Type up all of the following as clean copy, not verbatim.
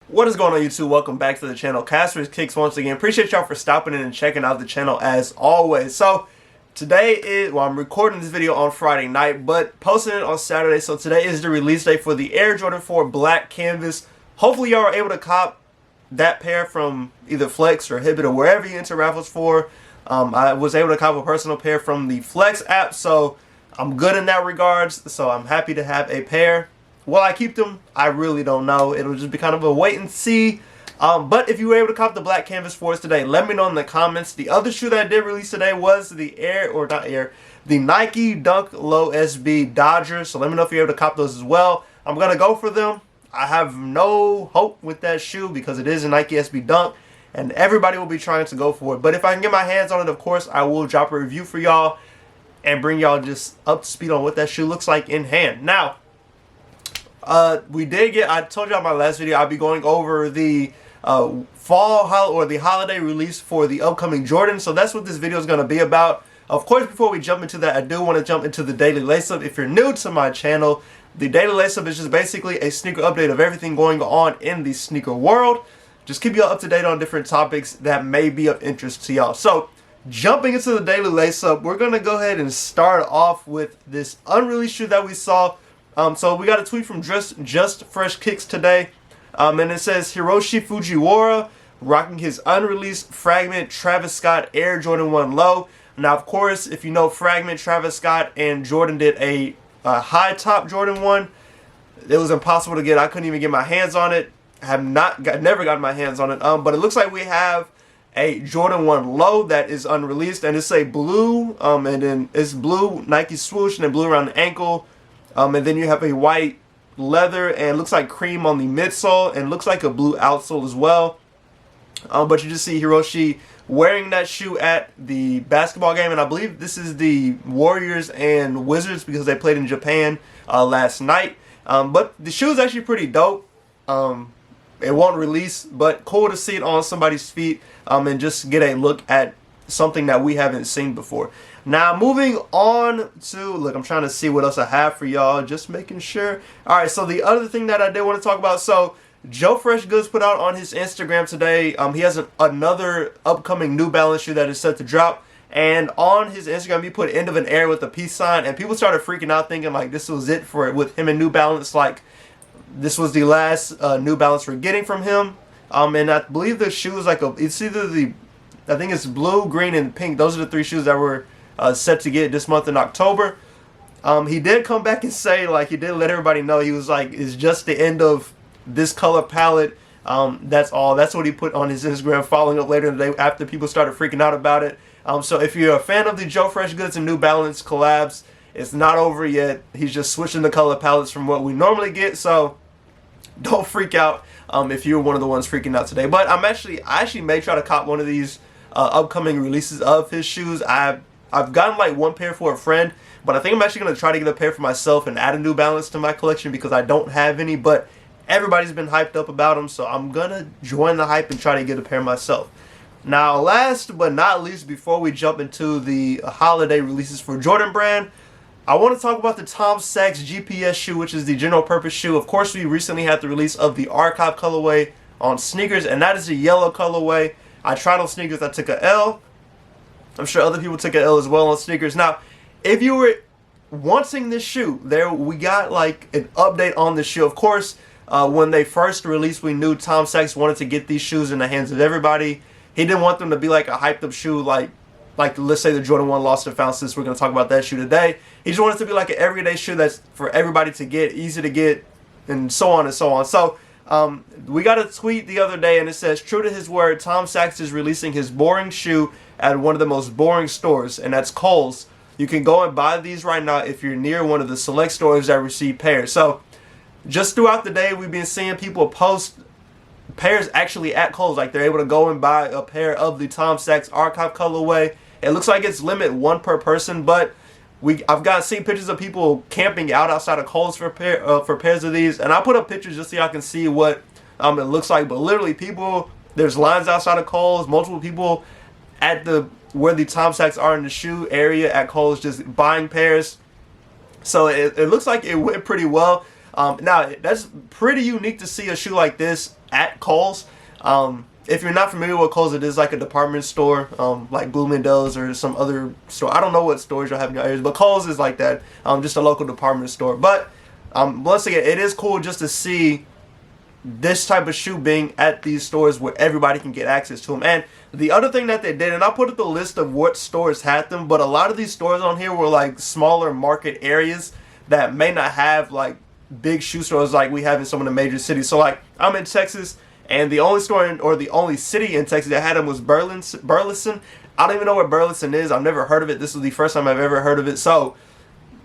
What is going on, YouTube? Welcome back to the channel. Casper's Kicks once again. Appreciate y'all for stopping in and checking out the channel as always. So today is, well, I'm recording this video on Friday night, but posting it on Saturday. So today is the release date for the Air Jordan 4 Black Canvas. Hopefully y'all are able to cop that pair from either Flex or Hibbit or wherever you enter raffles for. I was able to cop a personal pair from the Flex app, so I'm good in that regards. So I'm happy to have a pair. Will I keep them? I really don't know. It'll just be kind of a wait and see. But if you were able to cop the black canvas for us today, let me know in the comments. The other shoe that I did release today was the the Nike Dunk Low SB Dodger. So let me know if you're able to cop those as well. I'm going to go for them. I have no hope with that shoe because it is a Nike SB Dunk and everybody will be trying to go for it. But if I can get my hands on it, of course, I will drop a review for y'all and bring y'all just up to speed on what that shoe looks like in hand. Now, I told you on my last video, I'll be going over the the holiday release for the upcoming Jordan. So that's what this video is going to be about. Of course, before we jump into that, I do want to jump into the daily lace up. If you're new to my channel, the daily lace up is just basically a sneaker update of everything going on in the sneaker world. Just keep y'all up to date on different topics that may be of interest to y'all. So jumping into the daily lace up, we're going to go ahead and start off with this unreleased shoe that we saw. So we got a tweet from Just Fresh Kicks today, and it says Hiroshi Fujiwara rocking his unreleased Fragment Travis Scott Air Jordan 1 Low. Now, of course, if you know Fragment, Travis Scott and Jordan did a high top Jordan 1. It was impossible to get. I couldn't even get my hands on it. Never gotten my hands on it. But it looks like we have a Jordan 1 Low that is unreleased, and it's a blue, and then it's blue Nike swoosh and then blue around the ankle. And then you have a white leather and looks like cream on the midsole and looks like a blue outsole as well. But you just see Hiroshi wearing that shoe at the basketball game, and I believe this is the Warriors and Wizards because they played in Japan last night. But the shoe is actually pretty dope. It won't release, but cool to see it on somebody's feet and just get a look at something that we haven't seen before. Now, moving on to, look, I'm trying to see what else I have for y'all, just making sure. Alright, so the other thing that I did want to talk about, so Joe Fresh Goods put out on his Instagram today, he has another upcoming New Balance shoe that is set to drop, and on his Instagram he put end of an era with a peace sign, and people started freaking out thinking like this was it for it with him and New Balance, like this was the last New Balance we're getting from him. And I believe the shoe is like it's either I think it's blue, green, and pink. Those are the three shoes that were set to get this month in October. He did come back and say, like, he did let everybody know, he was like, it's just the end of this color palette. That's all. That's what he put on his Instagram, following up later in the day after people started freaking out about it. So if you're a fan of the Joe Fresh Goods and New Balance collabs, it's not over yet. He's just switching the color palettes from what we normally get. So don't freak out if you're one of the ones freaking out today. But I actually may try to cop one of these upcoming releases of his shoes. I've gotten like one pair for a friend, but I think I'm actually going to try to get a pair for myself and add a New Balance to my collection because I don't have any, but everybody's been hyped up about them, so I'm going to join the hype and try to get a pair myself. Now, last but not least, before we jump into the holiday releases for Jordan Brand, I want to talk about the Tom Sachs GPS shoe, which is the general purpose shoe. Of course, we recently had the release of the Archive colorway on sneakers, and that is the yellow colorway. I tried on sneakers, I took a L. I'm sure other people took an L as well on sneakers. Now, if you were wanting this shoe, we got like an update on the shoe. Of course, when they first released, we knew Tom Sachs wanted to get these shoes in the hands of everybody. He didn't want them to be like a hyped up shoe like let's say the Jordan 1 Lost and Found, since we're going to talk about that shoe today. He just wanted it to be like an everyday shoe that's for everybody to get, easy to get, and so on and so on. So we got a tweet the other day and it says, true to his word, Tom Sachs is releasing his boring shoe at one of the most boring stores, and that's Kohl's. You can go and buy these right now if you're near one of the select stores that receive pairs. So just throughout the day, we've been seeing people post pairs actually at Kohl's. Like they're able to go and buy a pair of the Tom Sachs Archive colorway. It looks like it's limit one per person, but I've seen pictures of people camping out outside of Kohl's for pairs of these, and I put up pictures just so y'all can see what it looks like. But literally, there's lines outside of Kohl's, multiple people at where the Tom Sachs are in the shoe area at Kohl's just buying pairs. So it looks like it went pretty well. Now, that's pretty unique to see a shoe like this at Kohl's. If you're not familiar with Kohl's, it is like a department store, like Bloomingdale's or some other store. I don't know what stores you'll have in your areas, but Kohl's is like that, just a local department store. But once again, it is cool just to see this type of shoe being at these stores where everybody can get access to them. And the other thing that they did, and I put up the list of what stores had them, but a lot of these stores on here were like smaller market areas that may not have like big shoe stores like we have in some of the major cities. So like I'm in Texas, and the only store or the only city in Texas that had them was Burleson. I don't even know what Burleson is. I've never heard of it. This was the first time I've ever heard of it. So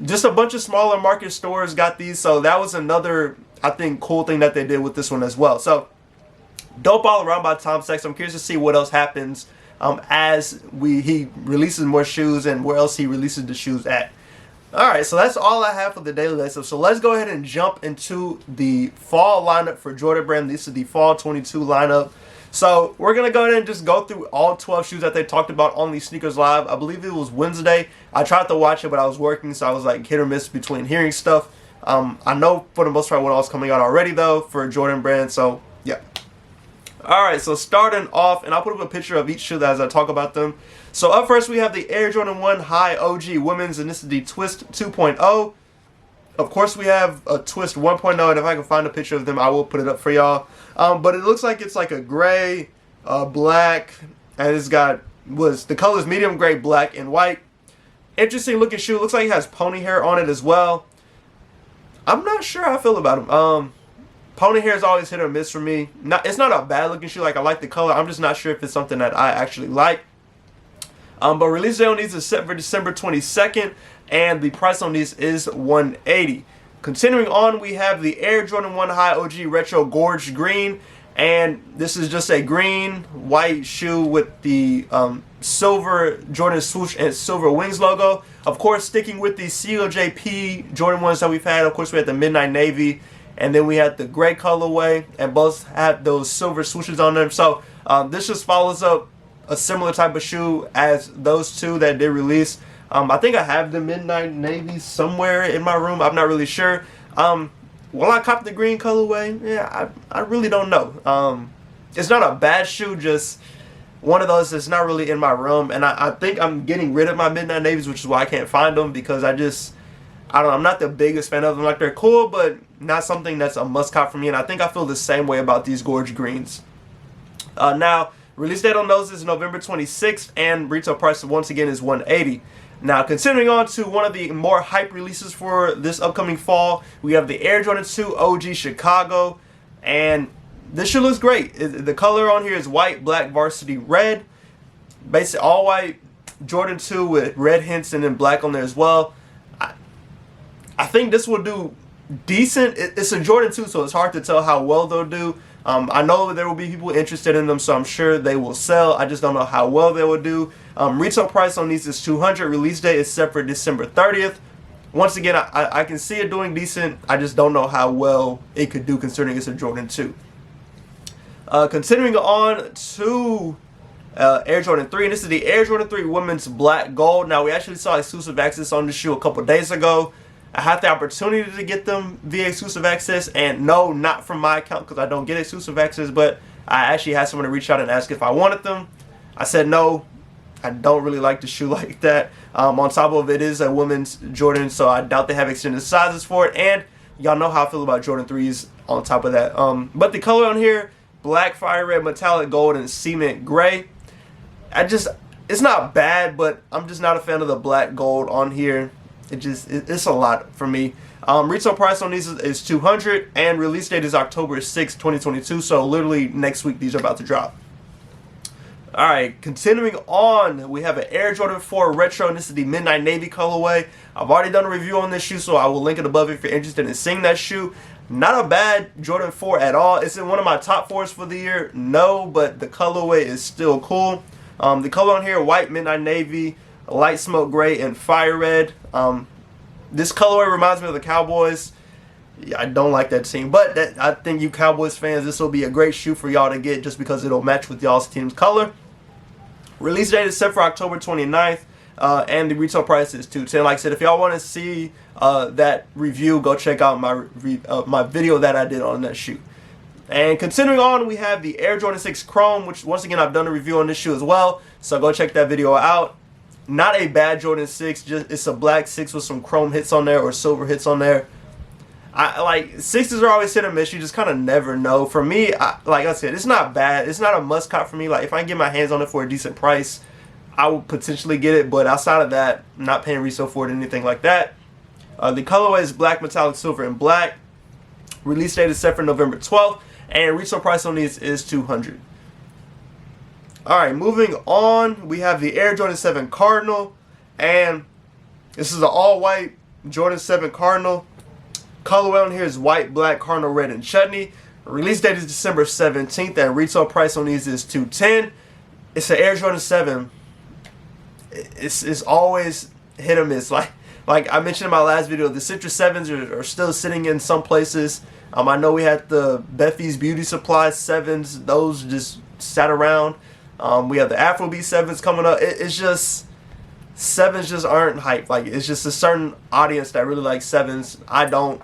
just a bunch of smaller market stores got these. So that was another, I think, cool thing that they did with this one as well. So dope all around by Tom Sachs. I'm curious to see what else happens as he releases more shoes and where else he releases the shoes at. Alright, so that's all I have for the daily lace up. So let's go ahead and jump into the fall lineup for Jordan Brand. This is the fall 22 lineup. So we're going to go ahead and just go through all 12 shoes that they talked about on the Sneakers Live. I believe it was Wednesday. I tried to watch it, but I was working, so I was like hit or miss between hearing stuff. I know for the most part what else coming out already though for Jordan Brand, so yeah. Alright, so starting off, and I'll put up a picture of each shoe as I talk about them. So up first we have the Air Jordan 1 High OG Women's, and this is the Twist 2.0. Of course we have a Twist 1.0, and if I can find a picture of them I will put it up for y'all. But it looks like it's like a gray, black, and it's got, the colors medium gray, black, and white. Interesting looking shoe. Looks like it has pony hair on it as well. I'm not sure how I feel about them. Pony hair is always hit or miss for me. It's not a bad looking shoe. Like, I like the color. I'm just not sure if it's something that I actually like. But release date on these is set for December 22nd, and the price on these is $180. Continuing on, we have the Air Jordan 1 High OG Retro Gorge Green, and this is just a green white shoe with the silver Jordan swoosh and silver wings logo. Of course, sticking with the COJP Jordan 1s that we've had. Of course, we had the midnight navy, and then we had the gray colorway, and both had those silver swooshes on them. So this just follows up a similar type of shoe as those two that did release. I think I have the midnight navy somewhere in my room. I'm not really sure. Will I cop the green colorway? Yeah, I really don't know. It's not a bad shoe, just one of those that's not really in my room. And I think I'm getting rid of my midnight navies, which is why I can't find them, because I don't know, I'm not the biggest fan of them. Like, they're cool, but not something that's a must cop for me. And I think I feel the same way about these Gorge Greens. Now, release date on those is November 26th, and retail price once again is $180. Now, continuing on to one of the more hype releases for this upcoming fall, we have the Air Jordan 2 OG Chicago, and this shoe looks great. The color on here is white, black, varsity red. Basically all white Jordan 2 with red hints and then black on there as well. I think this will do decent. It's a Jordan 2, so it's hard to tell how well they'll do. I know there will be people interested in them, so I'm sure they will sell. I just don't know how well they will do. Retail price on these is $200. Release date is set for December 30th. Once again, I can see it doing decent. I just don't know how well it could do considering it's a Jordan 2. Continuing on to Air Jordan 3, and this is the Air Jordan 3 Women's Black Gold. Now, we actually saw exclusive access on this shoe a couple days ago. I had the opportunity to get them via exclusive access, and no, not from my account because I don't get exclusive access, but I actually had someone to reach out and ask if I wanted them. I said no, I don't really like the shoe like that. On top of it is a women's Jordan, so I doubt they have extended sizes for it, and y'all know how I feel about Jordan 3s on top of that. But the color on here, black, fire red, metallic gold, and cement gray. It's not bad, but I'm just not a fan of the black gold on here. It's a lot for me. Retail price on these is $200, and release date is October 6, 2022. So literally next week these are about to drop. Alright, continuing on, we have an Air Jordan 4 Retro, and this is the Midnight Navy colorway. I've already done a review on this shoe, so I will link it above if you're interested in seeing that shoe. Not a bad Jordan 4 at all. Is it one of my top 4s for the year? No, but the colorway is still cool. The color on here, white, midnight navy, light smoke gray, and fire red. This colorway reminds me of the Cowboys. Yeah, I don't like that team, but I think you Cowboys fans, this will be a great shoe for y'all to get just because it'll match with y'all's team's color. Release date is set for October 29th, and the retail price is $210. Like I said, if y'all want to see that review, go check out my video that I did on that shoe. And continuing on, we have the Air Jordan 6 Chrome, which once again I've done a review on this shoe as well, so go check that video out. Not a bad Jordan 6, just it's a black 6 with some chrome hits on there or silver hits on there. I like 6s are always hit or miss. You just kind of never know. For me, like I said, it's not bad. It's not a must cop for me. Like if I can get my hands on it for a decent price, I would potentially get it. But outside of that, I'm not paying resale for it or anything like that. The colorway is black, metallic, silver, and black. Release date is set for November 12th, and retail price on these is $200. Alright, moving on, we have the Air Jordan 7 Cardinal, and this is an all-white Jordan 7 Cardinal. Colorway on here is white, black, cardinal red, and chutney. Release date is December 17th, and retail price on these is $210. It's an Air Jordan 7. It's always hit or miss. Like I mentioned in my last video, the Citrus 7s are still sitting in some places. I know we had the Beffy's Beauty Supply 7s. Those just sat around. We have the Afrobeat 7s coming up. It's just, 7s just aren't hype. Like, it's just a certain audience that really likes 7s. I don't.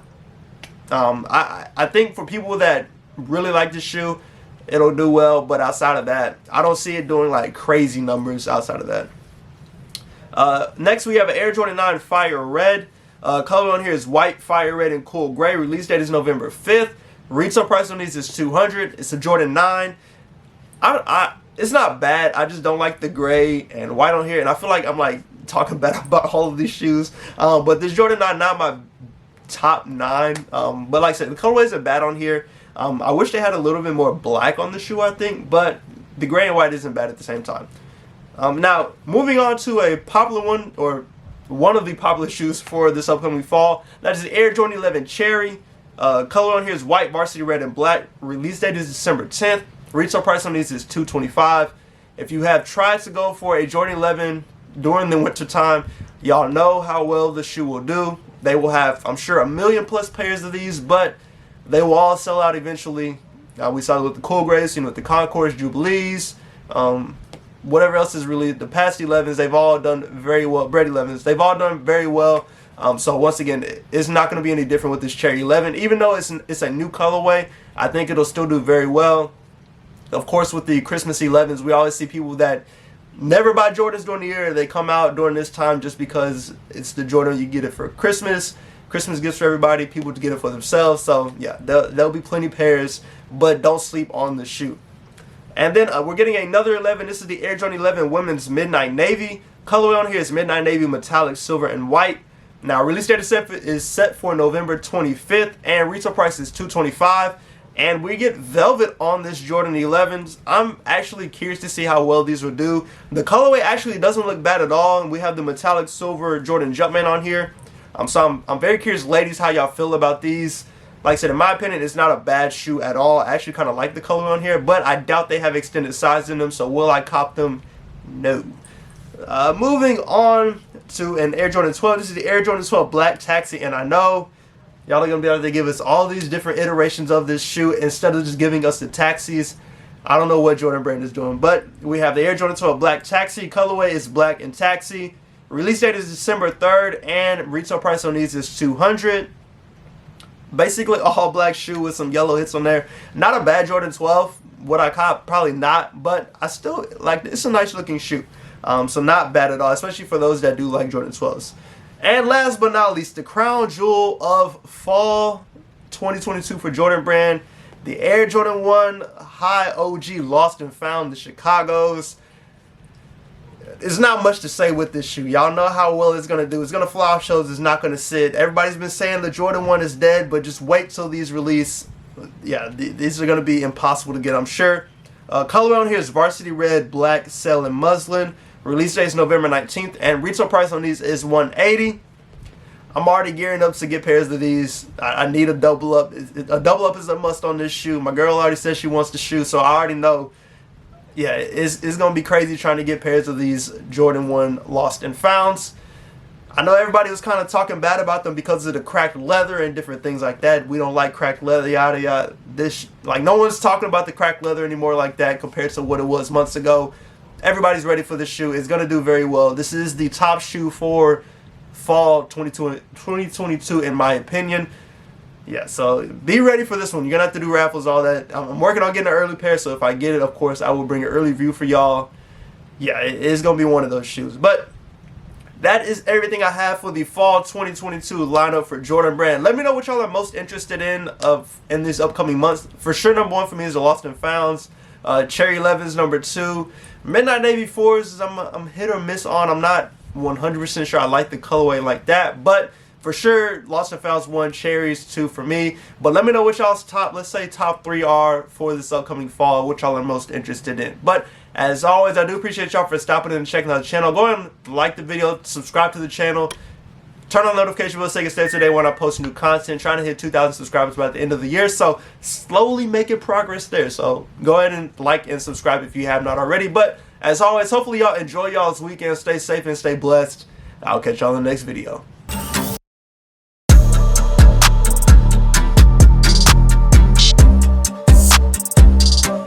I think for people that really like the shoe, it'll do well. But outside of that, I don't see it doing like crazy numbers outside of that. Next, we have an Air Jordan 9 Fire Red. Color on here is white, fire red, and cool gray. Release date is November 5th. Retail price on these is $200. It's a Jordan 9. It's not bad. I just don't like the gray and white on here, and I feel like I'm like talking bad about all of these shoes. But this Jordan 9 not my top 9. But like I said, the colorway isn't bad on here. I wish they had a little bit more black on the shoe, I think, but the gray and white isn't bad at the same time. Now, moving on to a popular one, or one of the popular shoes for this upcoming fall. That is the Air Jordan 11 Cherry. Color on here is white, varsity red, and black. Release date is December 10th. Retail price on these is $225. If you have tried to go for a Jordan 11 during the winter time, y'all know how well the shoe will do. They will have, I'm sure, 1 million plus pairs of these, but they will all sell out eventually. We saw it with the Cool Grays, with the Concords, Jubilees, whatever else is really the past 11s. They've all done very well. Bread 11s, they've all done very well. So once again, it's not going to be any different with this Cherry 11. Even though it's a new colorway, I think it'll still do very well. Of course, with the Christmas 11s, we always see people that never buy Jordans during the year. They come out during this time just because it's the Jordan. You get it for Christmas. Christmas gifts for everybody. People to get it for themselves. So yeah, there'll be plenty pairs, but don't sleep on the shoe. And then we're getting another 11. This is the Air Jordan 11 Women's Midnight Navy. Colorway on here is Midnight Navy, metallic, silver, and white. Now, release date is set for November 25th, and retail price is $225. And we get velvet on this Jordan 11s. I'm actually curious to see how well these will do. The colorway actually doesn't look bad at all, and we have the metallic silver Jordan Jumpman on here. So I'm very curious, ladies, how y'all feel about these. Like I said, in my opinion, it's not a bad shoe at all. I actually kind of like the color on here, but I doubt they have extended size in them, so will I cop them? No. Moving on to an Air Jordan 12. This is the Air Jordan 12 Black Taxi, and I know y'all are going to be able to give us all these different iterations of this shoe instead of just giving us the taxis. I don't know what Jordan brand is doing, but we have the Air Jordan 12 Black Taxi. Colorway is black and taxi. Release date is December 3rd, and retail price on these is $200. Basically all black shoe with some yellow hits on there. Not a bad Jordan 12. Would I cop? Probably not, but I still like it. It's a nice looking shoe. So not bad at all, especially for those that do like Jordan 12s. And last but not least, the crown jewel of fall 2022 for Jordan brand, the Air Jordan 1 High OG Lost and Found, the Chicagos. There's not much to say with this shoe. Y'all know how well it's going to do. It's going to fly off shows. It's not going to sit. Everybody's been saying the Jordan 1 is dead, but just wait till these release. Yeah, these are going to be impossible to get, I'm sure. Color on here is varsity red, black, sail, and muslin. Release date is November 19th, and retail price on these is $180. I'm already gearing up to get pairs of these. I need a double up. A double up is a must on this shoe. My girl already said she wants the shoe, so I already know. Yeah, it's going to be crazy trying to get pairs of these Jordan 1 Lost and Founds. I know everybody was kind of talking bad about them because of the cracked leather and different things like that. We don't like cracked leather, yada yada. Like, no one's talking about the cracked leather anymore like that compared to what it was months ago. Everybody's ready for this shoe. It's going to do very well. This is the top shoe for fall 2022 in my opinion. Yeah, so be ready for this one. You're going to have to do raffles, all that. I'm working on getting an early pair, so if I get it, of course, I will bring an early review for y'all. Yeah, it is going to be one of those shoes. But that is everything I have for the fall 2022 lineup for Jordan Brand. Let me know what y'all are most interested in these upcoming months. For sure, number one for me is the Lost and Founds. Cherry 11's number 2. Midnight Navy 4s, I'm hit or miss on. I'm not 100% sure I like the colorway like that, but for sure, Lost and Founds 1, Cherries 2 for me. But let me know what y'all's let's say top 3 are for this upcoming fall, which y'all are most interested in. But as always, I do appreciate y'all for stopping in and checking out the channel. Go ahead and like the video, subscribe to the channel, turn on the notification bell so you can stay today when I post new content. Trying to hit 2,000 subscribers by the end of the year, so slowly making progress there. So go ahead and like and subscribe if you have not already. But as always, hopefully y'all enjoy y'all's weekend. Stay safe and stay blessed. I'll catch y'all in the next video.